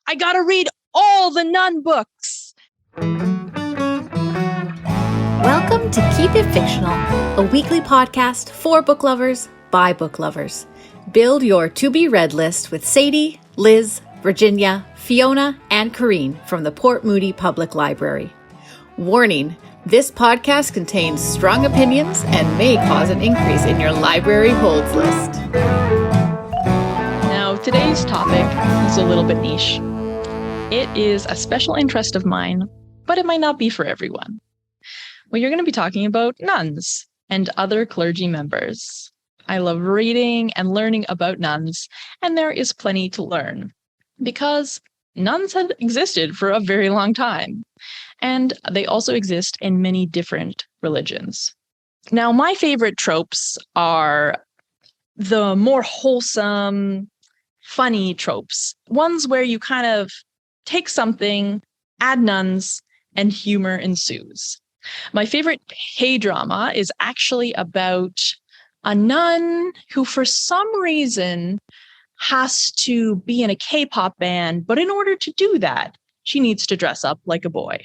I gotta read all the nun books. Welcome to Keep It Fictional, a weekly podcast for book lovers by book lovers. Build your to-be-read list with Sadie, Liz, Virginia, Fiona, and Corrine from the Port Moody Public Library. Warning, this podcast contains strong opinions and may cause an increase in your library holds list. Now, today's topic is a little bit niche. It is a special interest of mine, but it might not be for everyone. Well, you're going to be talking about nuns and other clergy members. I love reading and learning about nuns, and there is plenty to learn because nuns have existed for a very long time, and they also exist in many different religions. Now, my favorite tropes are the more wholesome, funny tropes, ones where you kind of take something, add nuns, and humor ensues. My favorite K-drama is actually about a nun who, for some reason, has to be in a K-pop band, but in order to do that, she needs to dress up like a boy.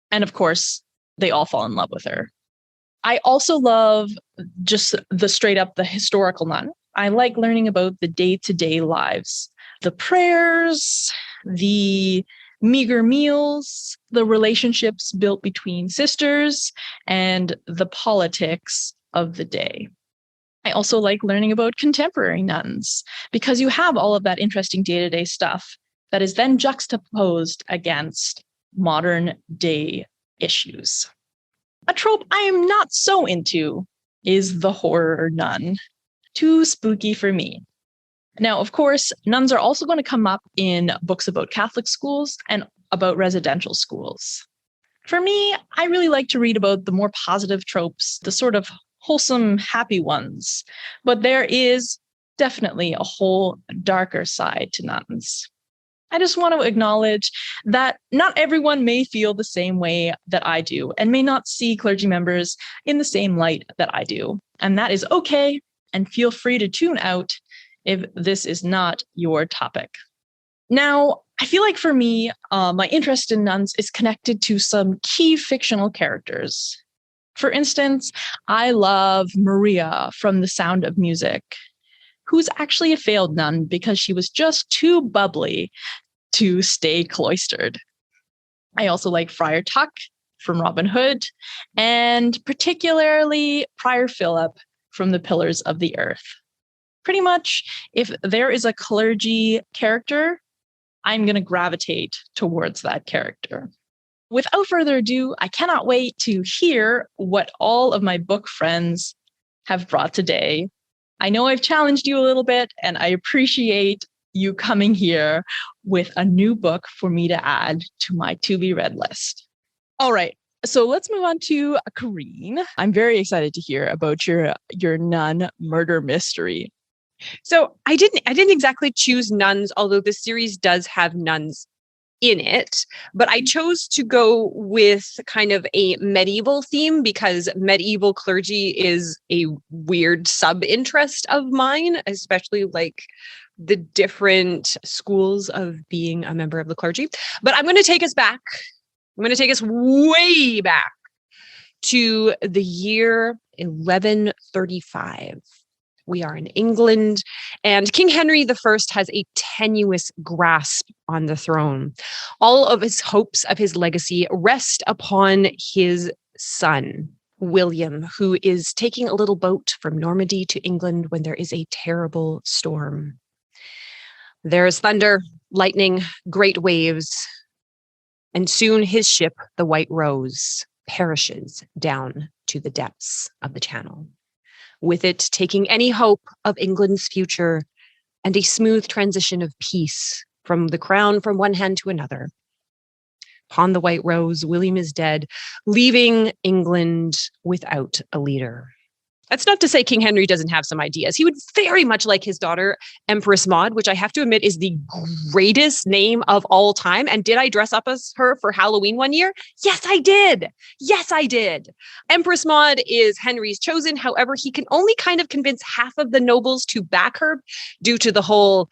And of course, they all fall in love with her. I also love just the historical nun. I like learning about the day-to-day lives, the prayers, the meager meals, the relationships built between sisters, and the politics of the day. I also like learning about contemporary nuns because you have all of that interesting day-to-day stuff that is then juxtaposed against modern day issues. A trope I am not so into is the horror nun. Too spooky for me. Now, of course, nuns are also going to come up in books about Catholic schools and about residential schools. For me, I really like to read about the more positive tropes, the sort of wholesome, happy ones. But there is definitely a whole darker side to nuns. I just want to acknowledge that not everyone may feel the same way that I do and may not see clergy members in the same light that I do. And that is okay, and feel free to tune out if this is not your topic. Now, I feel like for me, my interest in nuns is connected to some key fictional characters. For instance, I love Maria from The Sound of Music, who's actually a failed nun because she was just too bubbly to stay cloistered. I also like Friar Tuck from Robin Hood, and particularly Prior Philip from The Pillars of the Earth. Pretty much, if there is a clergy character, I'm going to gravitate towards that character. Without further ado, I cannot wait to hear what all of my book friends have brought today. I know I've challenged you a little bit, and I appreciate you coming here with a new book for me to add to my to-be-read list. All right. So let's move on to Corrine. I'm very excited to hear about your nun murder mystery. So I didn't exactly choose nuns, although the series does have nuns in it, but I chose to go with kind of a medieval theme because medieval clergy is a weird sub-interest of mine, especially like the different schools of being a member of the clergy. But I'm going to take us back. I'm going to take us way back to the year 1135. We are in England, and King Henry I has a tenuous grasp on the throne. All of his hopes of his legacy rest upon his son, William, who is taking a little boat from Normandy to England when there is a terrible storm. There is thunder, lightning, great waves, and soon his ship, the White Rose, perishes down to the depths of the Channel, with it taking any hope of England's future and a smooth transition of peace from the crown from one hand to another. Upon the White Rose, William is dead, leaving England without a leader. That's not to say King Henry doesn't have some ideas. He would very much like his daughter, Empress Maud, which I have to admit is the greatest name of all time. And did I dress up as her for Halloween one year? Yes, I did. Yes, I did. Empress Maud is Henry's chosen. However, he can only kind of convince half of the nobles to back her due to the whole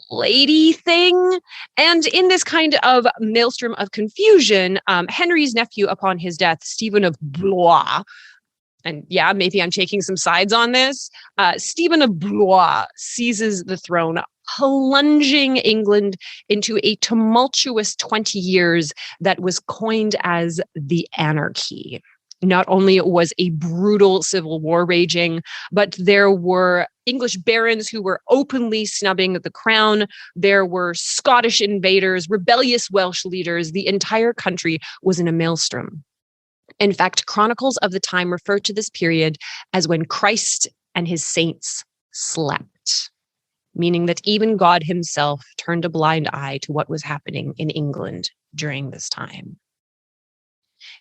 lady thing. And in this kind of maelstrom of confusion, Henry's nephew upon his death, Stephen of Blois, and yeah, maybe I'm taking some sides on this, Stephen of Blois seizes the throne, plunging England into a tumultuous 20 years that was coined as the Anarchy. Not only was a brutal civil war raging, but there were English barons who were openly snubbing the crown. There were Scottish invaders, rebellious Welsh leaders. The entire country was in a maelstrom. In fact, chronicles of the time refer to this period as when Christ and his saints slept, meaning that even God himself turned a blind eye to what was happening in England during this time.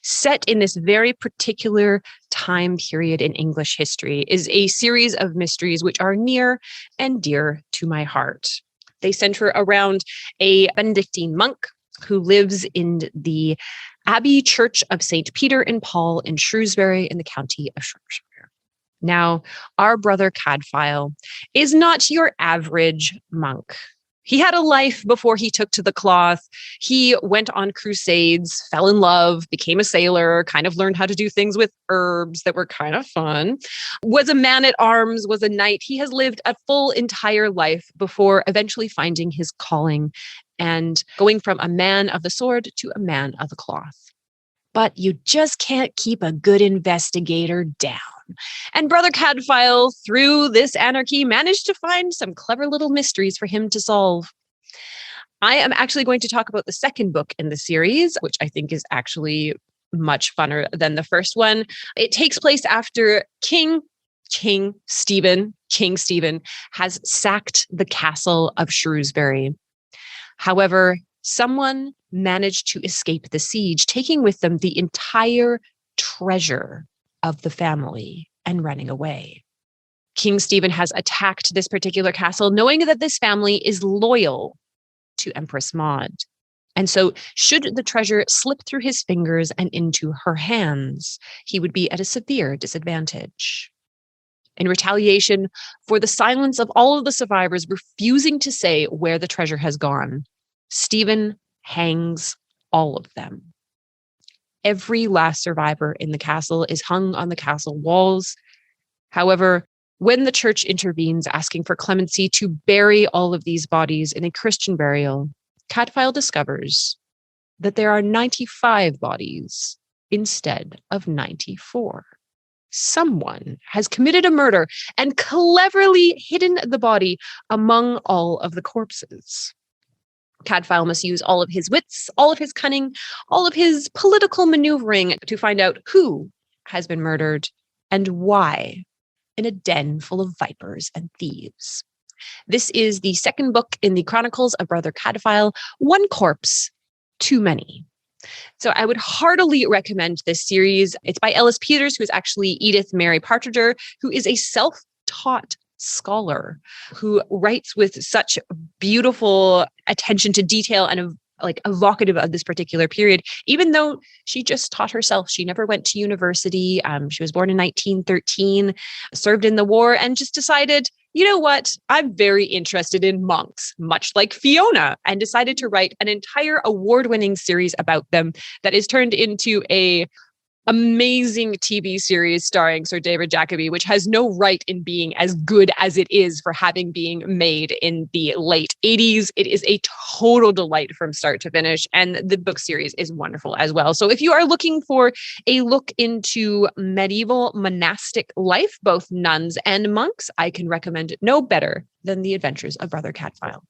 Set in this very particular time period in English history is a series of mysteries which are near and dear to my heart. They center around a Benedictine monk who lives in the Abbey Church of St. Peter and Paul in Shrewsbury in the county of Shropshire. Now, our brother Cadfael is not your average monk. He had a life before he took to the cloth. He went on crusades, fell in love, became a sailor, kind of learned how to do things with herbs that were kind of fun, was a man at arms, was a knight. He has lived a full entire life before eventually finding his calling and going from a man of the sword to a man of the cloth. But you just can't keep a good investigator down. And Brother Cadfael, through this anarchy, managed to find some clever little mysteries for him to solve. I am actually going to talk about the second book in the series, which I think is actually much funner than the first one. It takes place after King Stephen has sacked the castle of Shrewsbury. However, someone managed to escape the siege, taking with them the entire treasure of the family and running away. King Stephen has attacked this particular castle, knowing that this family is loyal to Empress Maud. And so should the treasure slip through his fingers and into her hands, he would be at a severe disadvantage. In retaliation for the silence of all of the survivors refusing to say where the treasure has gone, Stephen hangs all of them. Every last survivor in the castle is hung on the castle walls. However, when the church intervenes asking for clemency to bury all of these bodies in a Christian burial, Cadfael discovers that there are 95 bodies instead of 94. Someone has committed a murder and cleverly hidden the body among all of the corpses. Cadfael must use all of his wits, all of his cunning, all of his political maneuvering to find out who has been murdered and why in a den full of vipers and thieves. This is the second book in the Chronicles of Brother Cadfael, One Corpse Too Many. So I would heartily recommend this series. It's by Ellis Peters, who is actually Edith Mary Partridger, who is a self-taught scholar who writes with such beautiful attention to detail and evocative of this particular period, even though she just taught herself. She never went to university. She was born in 1913, served in the war, and just decided, you know what? I'm very interested in monks, much like Fiona, and decided to write an entire award-winning series about them that is turned into a amazing TV series starring Sir David Jacobi, which has no right in being as good as it is for having been made in the late 80s. It is a total delight from start to finish, and the book series is wonderful as well. So if you are looking for a look into medieval monastic life, both nuns and monks, I can recommend no better than The Adventures of Brother Cadfael.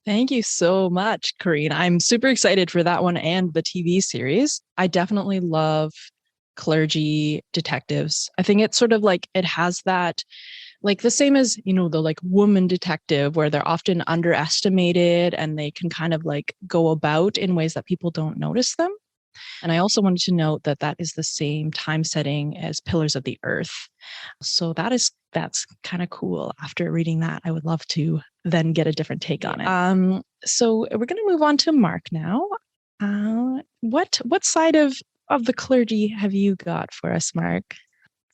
Thank you so much, Corrine. I'm super excited for that one and the TV series. I definitely love clergy detectives. I think it's sort of like it has that, like the same as, the like woman detective, where they're often underestimated and they can kind of like go about in ways that people don't notice them. And I also wanted to note that that is the same time setting as Pillars of the Earth. So that's kind of cool. After reading that, I would love to then get a different take on it. So we're going to move on to Mark now. What side of the clergy have you got for us, Mark?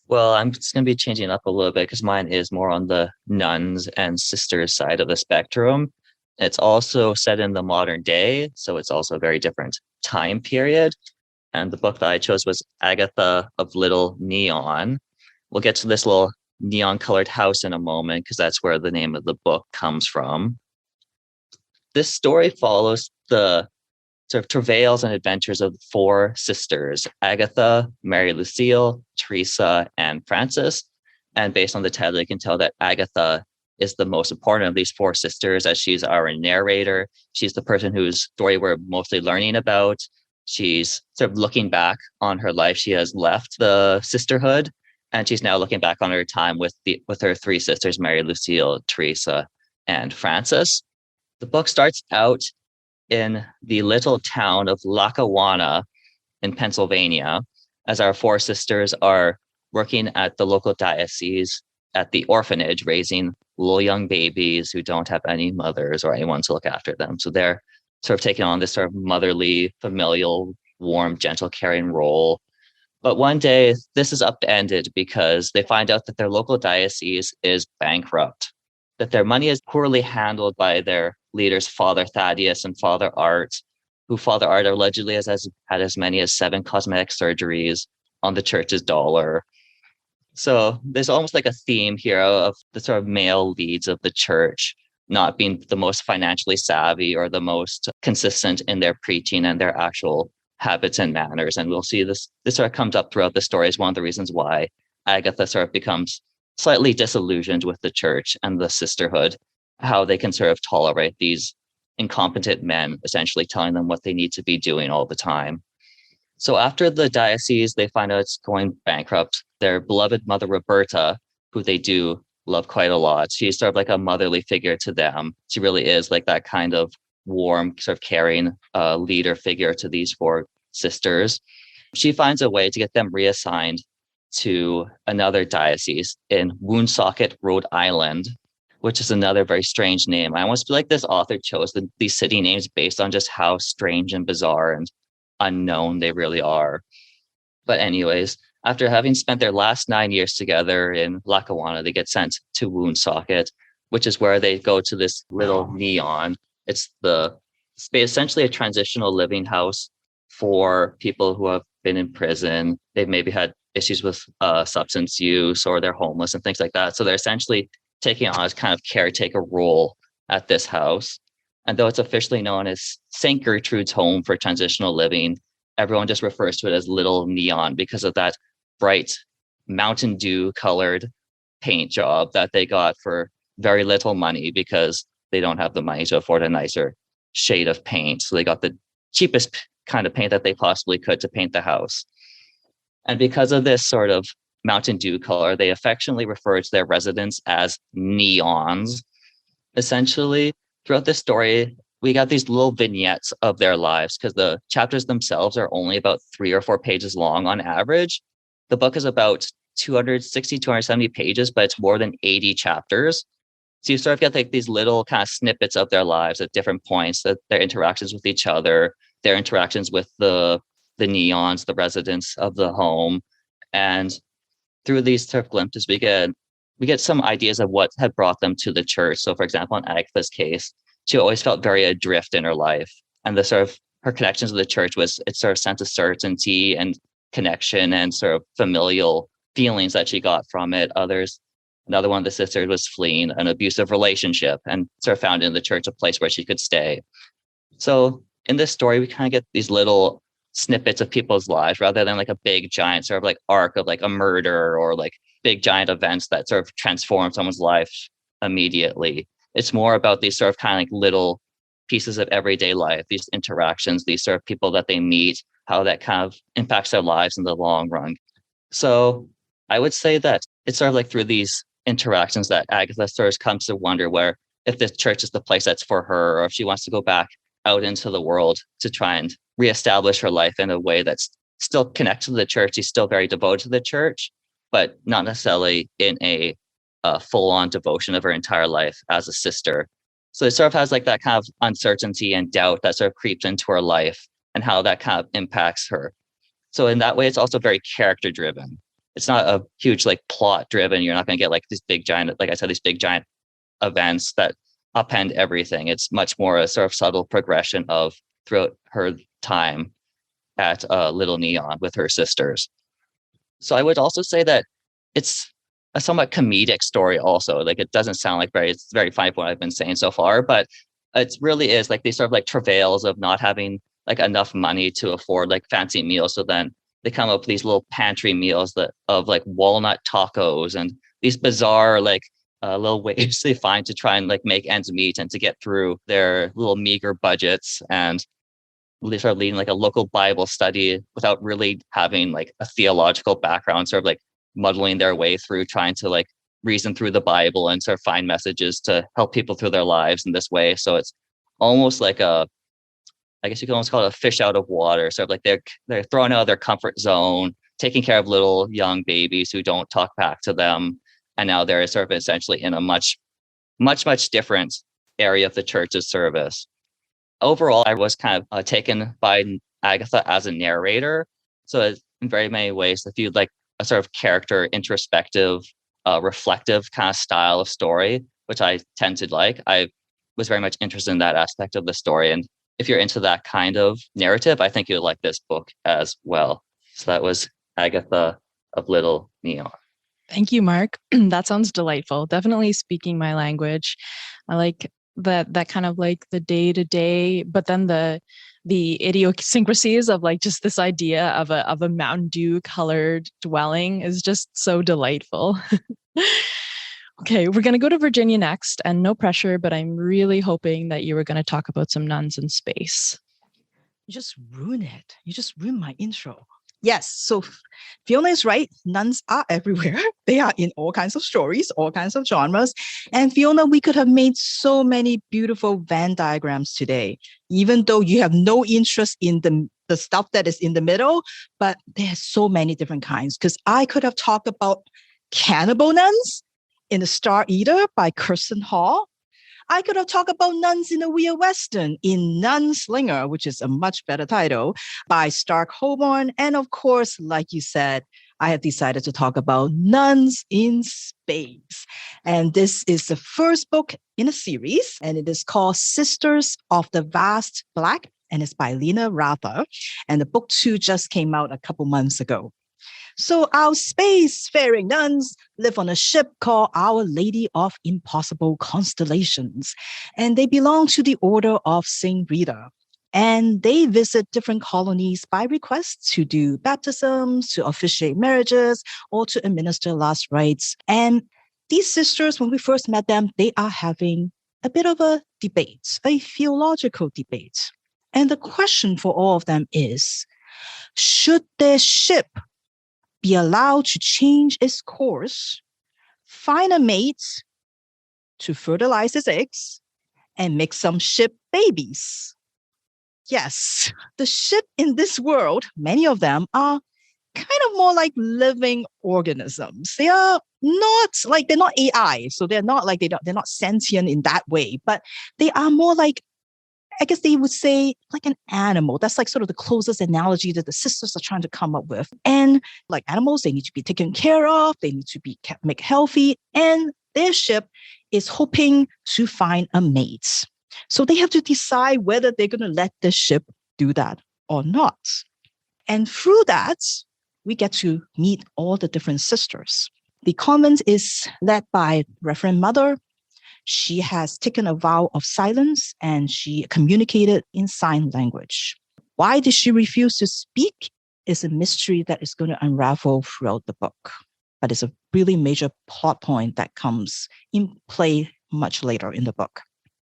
Well, I'm just going to be changing it up a little bit because mine is more on the nuns and sisters side of the spectrum. It's also set in the modern day, so it's also a very different time period. And the book that I chose was Agatha of Little Neon. We'll get to this little neon colored house in a moment because that's where the name of the book comes from. This story follows the sort of travails and adventures of four sisters, Agatha, Mary Lucille, Teresa, and Frances. And based on the title, you can tell that Agatha is the most important of these four sisters, as she's our narrator. She's the person whose story we're mostly learning about. She's sort of looking back on her life. She has left the sisterhood, and she's now looking back on her time with her three sisters, Mary Lucille, Teresa, and Frances. The book starts out in the little town of Lackawanna in Pennsylvania, as our four sisters are working at the local diocese at the orphanage, raising little young babies who don't have any mothers or anyone to look after them. So they're sort of taking on this sort of motherly, familial, warm, gentle, caring role. But one day, this is upended because they find out that their local diocese is bankrupt, that their money is poorly handled by their leaders, Father Thaddeus and Father Art, who Father Art allegedly has had as many as 7 cosmetic surgeries on the church's dollar. So there's almost like a theme here of the sort of male leads of the church not being the most financially savvy or the most consistent in their preaching and their actual habits and manners. And we'll see this sort of comes up throughout the story as one of the reasons why Agatha sort of becomes slightly disillusioned with the church and the sisterhood, how they can sort of tolerate these incompetent men essentially telling them what they need to be doing all the time. So after the diocese, they find out it's going bankrupt. Their beloved mother, Roberta, who they do love quite a lot, she's sort of like a motherly figure to them. She really is like that kind of warm, sort of caring leader figure to these four sisters. She finds a way to get them reassigned to another diocese in Woonsocket, Rhode Island, which is another very strange name. I almost feel like this author chose these city names based on just how strange and bizarre and unknown they really are. But anyways, after having spent their last 9 years together in Lackawanna, they get sent to Woonsocket, which is where they go to this little neon. It's essentially a transitional living house for people who have been in prison. They've maybe had issues with substance use, or they're homeless and things like that. So they're essentially taking on a kind of caretaker role at this house. And though it's officially known as St. Gertrude's Home for Transitional Living, everyone just refers to it as Little Neon because of that bright Mountain Dew colored paint job that they got for very little money because they don't have the money to afford a nicer shade of paint. So they got the cheapest kind of paint that they possibly could to paint the house. And because of this sort of Mountain Dew color, they affectionately refer to their residents as neons. Essentially, throughout this story, we got these little vignettes of their lives because the chapters themselves are only about 3 or 4 pages long on average. The book is about 260, 270 pages, but it's more than 80 chapters. So you sort of get like these little kind of snippets of their lives at different points, that their interactions with each other, their interactions with the neons, the residents of the home. And through these sort of glimpses, we get some ideas of what had brought them to the church. So for example, in Agatha's case, she always felt very adrift in her life. And the sort of her connections to the church it sort of sense of certainty and connection and sort of familial feelings that she got from it. Another one of the sisters was fleeing an abusive relationship and sort of found in the church a place where she could stay. So in this story, we kind of get these little snippets of people's lives rather than like a big giant sort of like arc of like a murder or like big giant events that sort of transform someone's life immediately. It's more about these sort of kind of like little pieces of everyday life, these interactions, these sort of people that they meet, how that kind of impacts their lives in the long run. So I would say that it's sort of like through these interactions that Agatha sort of comes to wonder where if the church is the place that's for her, or if she wants to go back out into the world to try and reestablish her life in a way that's still connected to the church. She's still very devoted to the church, but not necessarily in a full-on devotion of her entire life as a sister. So it sort of has like that kind of uncertainty and doubt that sort of creeps into her life and how that kind of impacts her. So in that way, it's also very character driven. It's not a huge like plot driven. You're not going to get like these big giant, like I said, these big giant events that upend everything. It's much more a sort of subtle progression of throughout her time at Little Neon with her sisters. So I would also say that it's a somewhat comedic story also. Like it doesn't sound like it's very funny from what I've been saying so far, but it really is like these sort of like travails of not having like enough money to afford like fancy meals. So then they come up with these little pantry meals of like walnut tacos and these bizarre like little ways they find to try and like make ends meet and to get through their little meager budgets. And they start leading like a local Bible study without really having like a theological background, sort of like muddling their way through trying to like reason through the Bible and sort of find messages to help people through their lives in this way. So it's almost like I guess you can almost call it a fish out of water. Sort of like they're thrown out of their comfort zone, taking care of little young babies who don't talk back to them. And now they're sort of essentially in a much different area of the church's service. Overall, I was kind of taken by Agatha as a narrator. So in very many ways, if you'd like a sort of character introspective, reflective kind of style of story, which I tend to like, I was very much interested in that aspect of the story. And if you're into that kind of narrative, I think you'll like this book as well. So that was Agatha of Little Neon. Thank you, Mark. That sounds delightful. Definitely speaking my language. I like that kind of like the day-to-day, but then the idiosyncrasies of like just this idea of a Mountain Dew colored dwelling is just so delightful. Okay, we're going to go to Virginia next, and no pressure, but I'm really hoping that you were going to talk about some nuns in space. You just ruined it. You just ruined my intro. Yes, so Fiona is right. Nuns are everywhere. They are in all kinds of stories, all kinds of genres. And Fiona, we could have made so many beautiful Venn diagrams today, even though you have no interest in the stuff that is in the middle, but there's so many different kinds. Because I could have talked about cannibal nuns in The Star Eater by Kirsten Hall. I could have talked about nuns in a weird Western in Nunslinger, which is a much better title, by Stark Holborn. And of course, like you said, I have decided to talk about nuns in space. And this is the first book in a series, and it is called Sisters of the Vast Black, and it's by Lina Rather. And the book 2 just came out a couple months ago. So our space-faring nuns live on a ship called Our Lady of Impossible Constellations, and they belong to the Order of St. Rita. And they visit different colonies by request to do baptisms, to officiate marriages, or to administer last rites. And these sisters, when we first met them, they are having a bit of a debate, a theological debate. And the question for all of them is, should their ship be allowed to change its course, find a mate to fertilize its eggs, and make some ship babies? Yes, the ship in this world, many of them are kind of more like living organisms. They are not like, they're not AI, so they're not like, they're not sentient in that way, but they are more like, I guess they would say like an animal. That's like sort of the closest analogy that the sisters are trying to come up with. And like animals, they need to be taken care of. They need to be kept, made healthy. And their ship is hoping to find a mate. So they have to decide whether they're going to let the ship do that or not. And through that, we get to meet all the different sisters. The convent is led by Reverend Mother. She has taken a vow of silence and she communicated in sign language. Why did she refuse to speak is a mystery that is going to unravel throughout the book. But it's a really major plot point that comes in play much later in the book.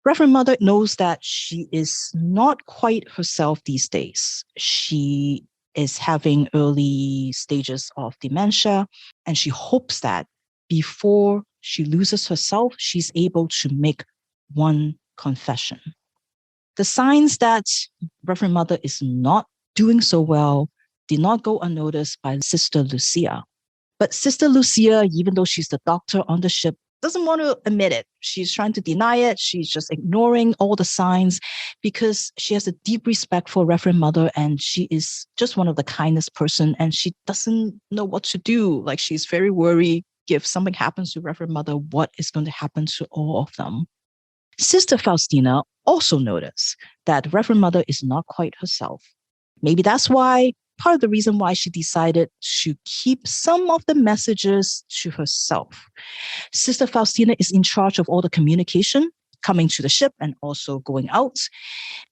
Reverend Mother knows that she is not quite herself these days. She is having early stages of dementia, and she hopes that before she loses herself, she's able to make one confession. The signs that Reverend Mother is not doing so well did not go unnoticed by Sister Lucia. But Sister Lucia, even though she's the doctor on the ship, doesn't want to admit it. She's trying to deny it. She's just ignoring all the signs because she has a deep respect for Reverend Mother, and she is just one of the kindest person, and she doesn't know what to do. Like, she's very worried if something happens to Reverend Mother, what is going to happen to all of them. Sister Faustina also noticed that Reverend Mother is not quite herself. Maybe that's why, part of the reason why she decided to keep some of the messages to herself. Sister Faustina is in charge of all the communication coming to the ship and also going out.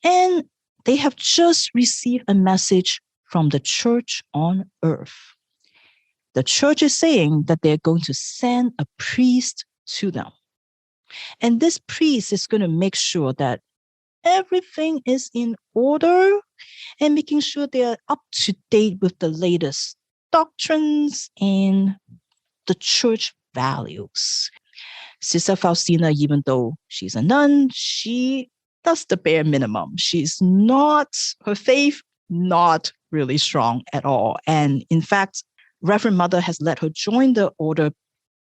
And they have just received a message from the church on earth. The church is saying that they're going to send a priest to them. And this priest is going to make sure that everything is in order and making sure they're up to date with the latest doctrines and the church values. Sister Faustina, even though she's a nun, she does the bare minimum. Her faith, not really strong at all. And in fact, Reverend Mother has let her join the order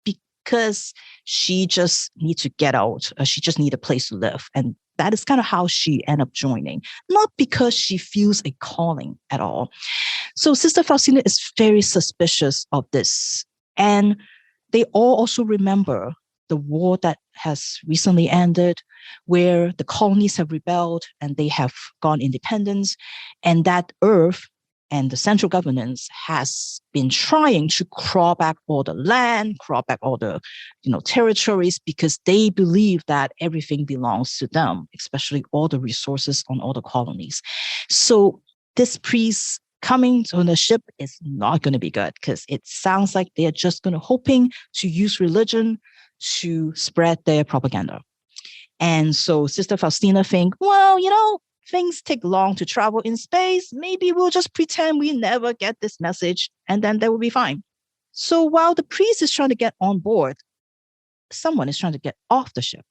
because she just needs to get out. She just needs a place to live. And that is kind of how she ended up joining, not because she feels a calling at all. So Sister Faustina is very suspicious of this. And they all also remember the war that has recently ended, where the colonies have rebelled and they have gone independent, and that Earth and the central governance has been trying to claw back all the land, claw back all the territories, because they believe that everything belongs to them, especially all the resources on all the colonies. So this priest coming on the ship is not going to be good, because it sounds like they're just going to hoping to use religion to spread their propaganda. And so Sister Faustina think, well, things take long to travel in space. Maybe we'll just pretend we never get this message and then they will be fine. So while the priest is trying to get on board, someone is trying to get off the ship.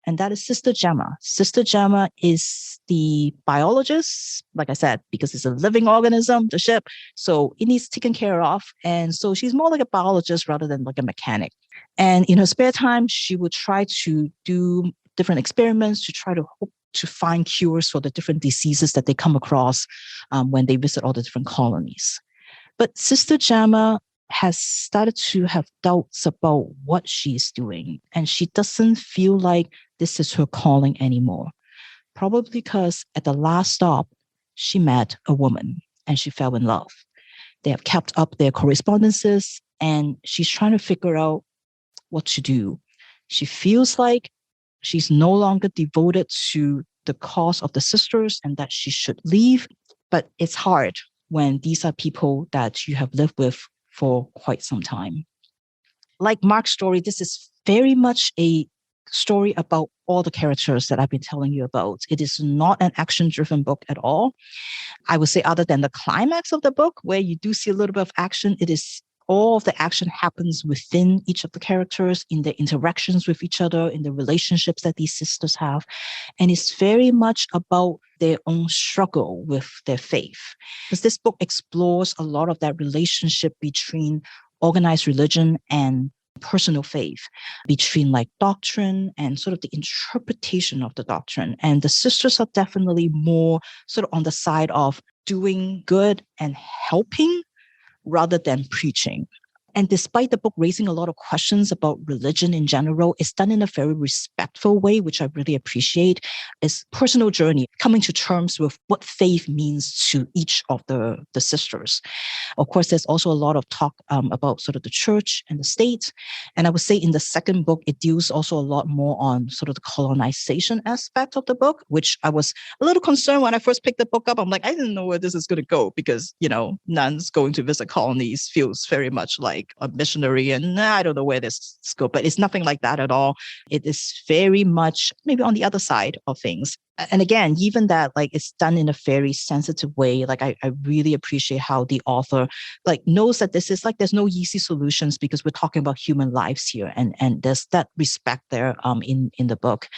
And that is Sister Gemma. Sister Gemma is the biologist, like I said, because it's a living organism, the ship. So it needs taken care of. And so she's more like a biologist rather than like a mechanic. And in her spare time, she would try to do different experiments to try to hope to find cures for the different diseases that they come across when they visit all the different colonies. But Sister Gemma has started to have doubts about what she's doing, and she doesn't feel like this is her calling anymore. Probably because at the last stop, she met a woman and she fell in love. They have kept up their correspondences, and she's trying to figure out what to do. She feels like she's no longer devoted to the cause of the sisters and that she should leave. But it's hard when these are people that you have lived with for quite some time. Like Mark's story, this is very much a story about all the characters that I've been telling you about. It is not an action-driven book at all. I would say other than the climax of the book, where you do see a little bit of action, it is all of the action happens within each of the characters, in their interactions with each other, in the relationships that these sisters have. And it's very much about their own struggle with their faith. Because this book explores a lot of that relationship between organized religion and personal faith, between like doctrine and sort of the interpretation of the doctrine. And the sisters are definitely more sort of on the side of doing good and helping rather than preaching. And despite the book raising a lot of questions about religion in general, it's done in a very respectful way, which I really appreciate. It's personal journey, coming to terms with what faith means to each of the sisters. Of course, there's also a lot of talk about sort of the church and the state. And I would say in the second book, it deals also a lot more on sort of the colonization aspect of the book, which I was a little concerned when I first picked the book up. I'm like, I didn't know where this is going to go because, nuns going to visit colonies feels very much like a missionary, and I don't know where this goes, but it's nothing like that at all. It is very much maybe on the other side of things. And again, even that, like, it's done in a very sensitive way. Like, I really appreciate how the author knows that this is there's no easy solutions because we're talking about human lives here, and there's that respect there in the book.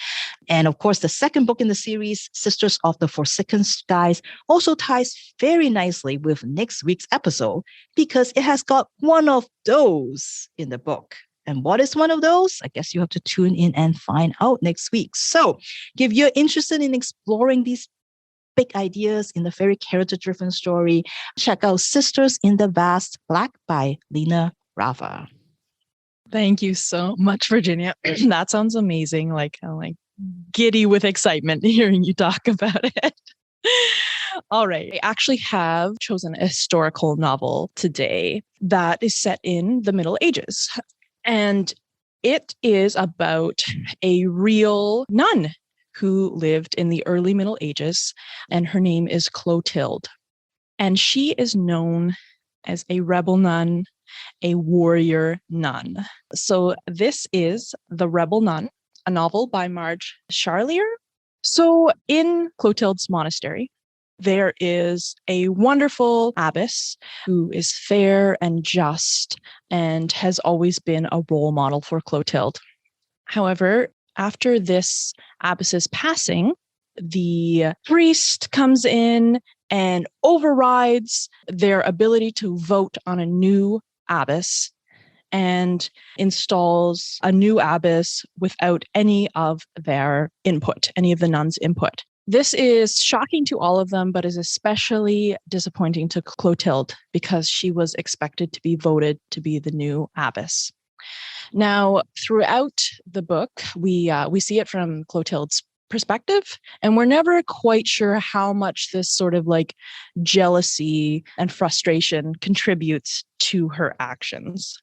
And of course, the second book in the series, Sisters of the Forsaken Skies, also ties very nicely with next week's episode because it has got one of those in the book. And what is one of those? I guess you have to tune in and find out next week. So if you're interested in exploring these big ideas in a very character-driven story, check out Sisters in the Vast Black by Lina Rather. Thank you so much, Virginia. That sounds amazing. giddy with excitement hearing you talk about it. All right. I actually have chosen a historical novel today that is set in the Middle Ages. And it is about a real nun who lived in the early Middle Ages, and her name is Clotilde. And she is known as a rebel nun, a warrior nun. So this is The Rebel Nun, a novel by Marj Charlier. So in Clotilde's monastery, there is a wonderful abbess who is fair and just and has always been a role model for Clotilde. However, after this abbess's passing, the priest comes in and overrides their ability to vote on a new abbess and installs a new abbess without any of their input, any of the nuns' input. This is shocking to all of them, but is especially disappointing to Clotilde because she was expected to be voted to be the new abbess. Now, throughout the book, we see it from Clotilde's perspective, and we're never quite sure how much this sort of like jealousy and frustration contributes to her actions.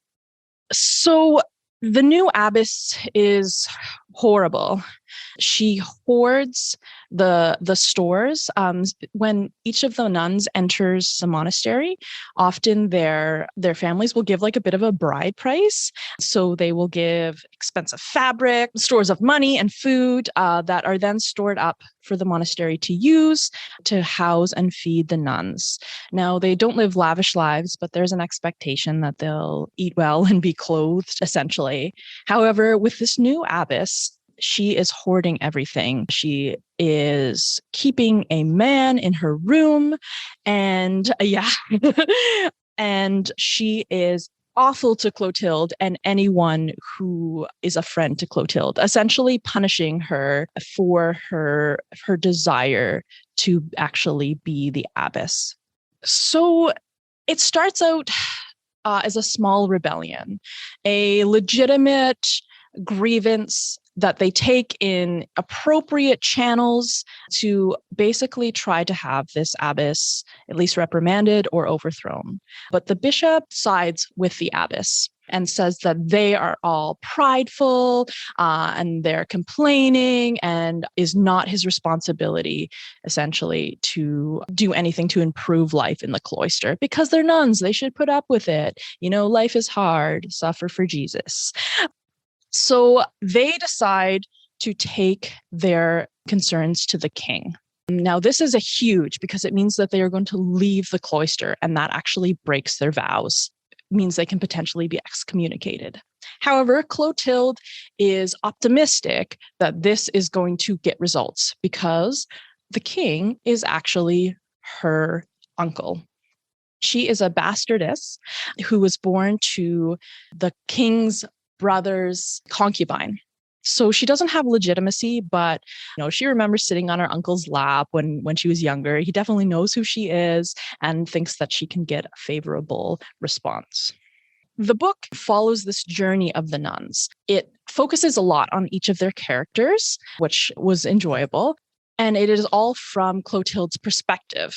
So the new abbess is horrible. She hoards the stores. When each of the nuns enters the monastery, often their families will give like a bit of a bride price. So they will give expensive fabric, stores of money and food that are then stored up for the monastery to use to house and feed the nuns. Now, they don't live lavish lives, but there's an expectation that they'll eat well and be clothed, essentially. However, with this new abbess, she is hoarding everything. She is keeping a man in her room, and and she is awful to Clotilde and anyone who is a friend to Clotilde, essentially punishing her for her desire to actually be the abbess. So it starts out as a small rebellion, a legitimate grievance that they take in appropriate channels to basically try to have this abbess at least reprimanded or overthrown. But the bishop sides with the abbess and says that they are all prideful and they're complaining and is not his responsibility, essentially, to do anything to improve life in the cloister because they're nuns. They should put up with it. You know, life is hard. Suffer for Jesus. So they decide to take their concerns to the king. Now, this is a huge because it means that they are going to leave the cloister, and that actually breaks their vows. It means they can potentially be excommunicated. However, Clotilde is optimistic that this is going to get results because the king is actually her uncle. She is a bastardess who was born to the king's brother's concubine. So she doesn't have legitimacy, but she remembers sitting on her uncle's lap when she was younger. He definitely knows who she is and thinks that she can get a favorable response. The book follows this journey of the nuns. It focuses a lot on each of their characters, which was enjoyable. And it is all from Clotilde's perspective.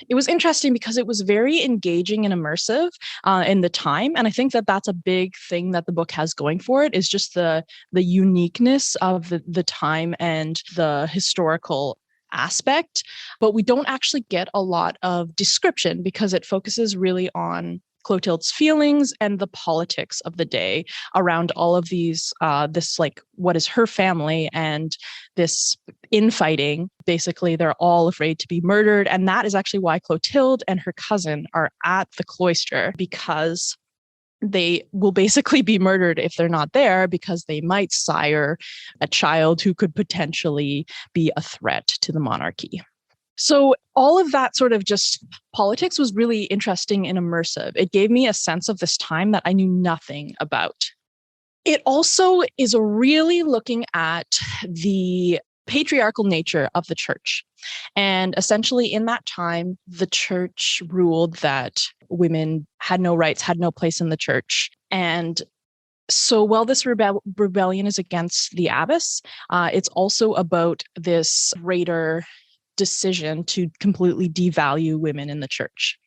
It was interesting because it was very engaging and immersive in the time. And I think that that's a big thing that the book has going for it, is just the uniqueness of the time and the historical aspect. But we don't actually get a lot of description because it focuses really on Clotilde's feelings and the politics of the day around all of these, this like what is her family and this infighting. Basically, they're all afraid to be murdered. And that is actually why Clotilde and her cousin are at the cloister, because they will basically be murdered if they're not there, because they might sire a child who could potentially be a threat to the monarchy. So all of that sort of just politics was really interesting and immersive. It gave me a sense of this time that I knew nothing about. It also is really looking at the patriarchal nature of the church. And essentially in that time, the church ruled that women had no rights, had no place in the church. And So while this rebellion is against the abbess, it's also about this greater decision to completely devalue women in the church.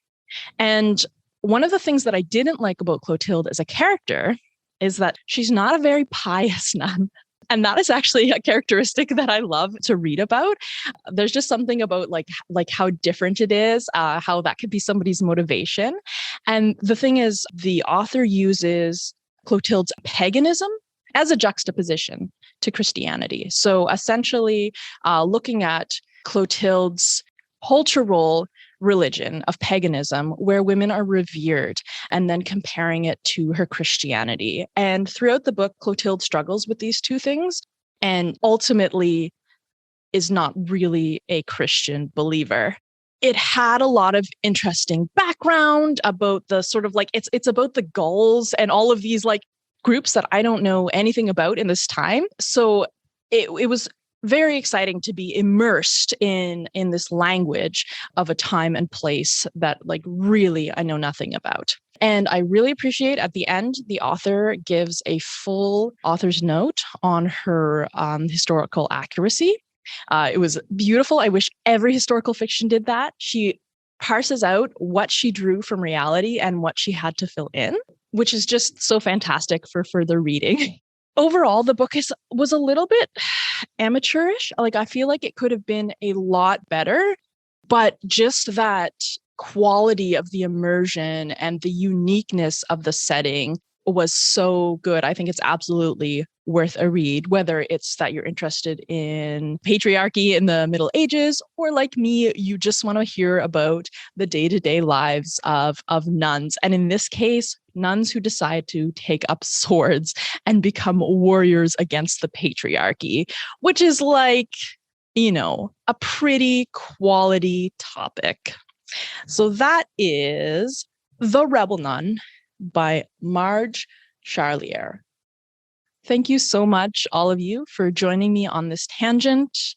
And one of the things that I didn't like about Clotilde as a character is that she's not a very pious nun. And that is actually a characteristic that I love to read about. There's just something about like how different it is, how that could be somebody's motivation. And the thing is, the author uses Clotilde's paganism as a juxtaposition to Christianity. So essentially, looking at Clotilde's cultural religion of paganism, where women are revered, and then comparing it to her Christianity. And throughout the book, Clotilde struggles with these two things and ultimately is not really a Christian believer. It had a lot of interesting background about the sort of like, it's about the Gauls and all of these like groups that I don't know anything about in this time. So it was very exciting to be immersed in this language of a time and place that like really I know nothing about. And I really appreciate at the end, the author gives a full author's note on her historical accuracy. It was beautiful. I wish every historical fiction did that. She parses out what she drew from reality and what she had to fill in, which is just so fantastic for further reading. Overall, the book was a little bit amateurish. Like, I feel like it could have been a lot better, but just that quality of the immersion and the uniqueness of the setting was so good. I think it's absolutely worth a read, whether it's that you're interested in patriarchy in the Middle Ages, or like me, you just want to hear about the day-to-day lives of nuns. And in this case, nuns who decide to take up swords and become warriors against the patriarchy, which is like, you know, a pretty quality topic. So that is The Rebel Nun by Marj Charlier. Thank you so much, all of you, for joining me on this tangent.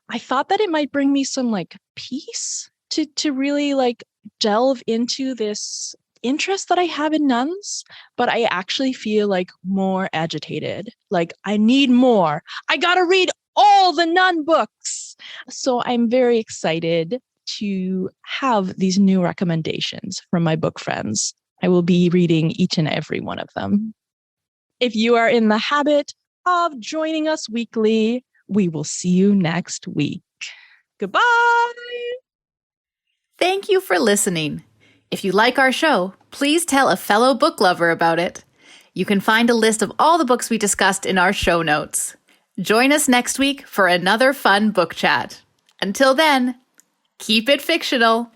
I thought that it might bring me some like peace to really like delve into this interest that I have in nuns, but I actually feel like more agitated. Like I need more. I gotta read all the nun books. So I'm very excited to have these new recommendations from my book friends. I will be reading each and every one of them. If you are in the habit of joining us weekly, we will see you next week. Goodbye. Thank you for listening. If you like our show, please tell a fellow book lover about it. You can find a list of all the books we discussed in our show notes. Join us next week for another fun book chat. Until then, keep it fictional.